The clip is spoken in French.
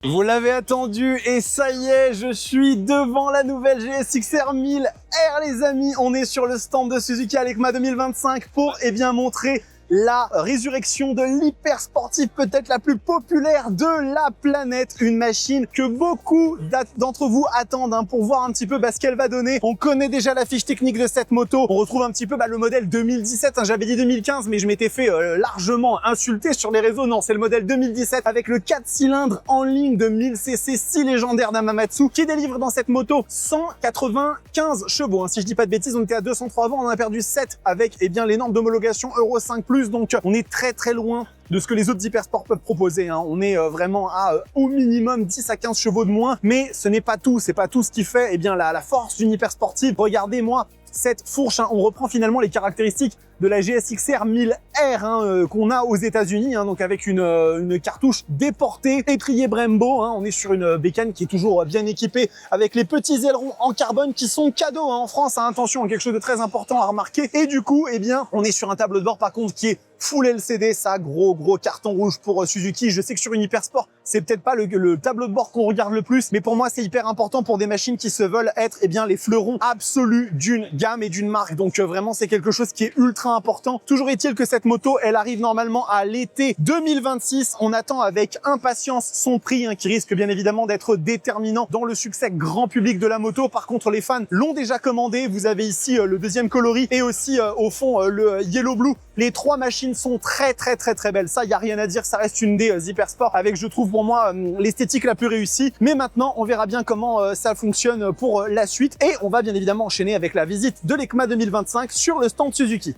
Vous l'avez attendu et ça y est, je suis devant la nouvelle GSX-R 1000R les amis. On est sur le stand de Suzuki à l'EICMA 2025 pour montrer la résurrection de l'hyper sportif, peut-être la plus populaire de la planète. Une machine que beaucoup d'entre vous attendent pour voir un petit peu ce qu'elle va donner. On connaît déjà la fiche technique de cette moto. On retrouve un petit peu le modèle 2017. J'avais dit 2015, mais je m'étais fait largement insulter sur les réseaux. Non, c'est le modèle 2017 avec le 4 cylindres en ligne de 1000 cc si légendaire d'Hamamatsu qui délivre dans cette moto 195 chevaux. Si je dis pas de bêtises, on était à 203 avant, on en a perdu 7 avec les normes d'homologation Euro 5+. Donc on est très loin de ce que les autres hypersports peuvent proposer. On est vraiment à au minimum 10 à 15 chevaux de moins, mais ce n'est pas tout. C'est pas tout ce qui fait la force d'une hypersportive. Regardez-moi cette fourche. On reprend finalement les caractéristiques de la GSX-R 1000R qu'on a aux États-Unis, donc avec une cartouche déportée, étrier Brembo. On est sur une bécane qui est toujours bien équipée avec les petits ailerons en carbone qui sont cadeaux en France. Attention, quelque chose de très important à remarquer. Et du coup, on est sur un tableau de bord par contre qui est full LCD, ça, gros carton rouge pour Suzuki. Je sais que sur une hypersport, c'est peut-être pas le tableau de bord qu'on regarde le plus, mais pour moi, c'est hyper important pour des machines qui se veulent être les fleurons absolus d'une gamme et d'une marque. Donc vraiment, c'est quelque chose qui est ultra important. Toujours est-il que cette moto, elle arrive normalement à l'été 2026. On attend avec impatience son prix, qui risque bien évidemment d'être déterminant dans le succès grand public de la moto. Par contre, les fans l'ont déjà commandé. Vous avez ici le deuxième coloris et aussi au fond le Yellow Blue. Les trois machines sont très belles. Ça, il y a rien à dire. Ça reste une des hypersports avec, je trouve, pour moi, l'esthétique la plus réussie. Mais maintenant, on verra bien comment ça fonctionne pour la suite. Et on va bien évidemment enchaîner avec la visite de l'EICMA 2025 sur le stand Suzuki.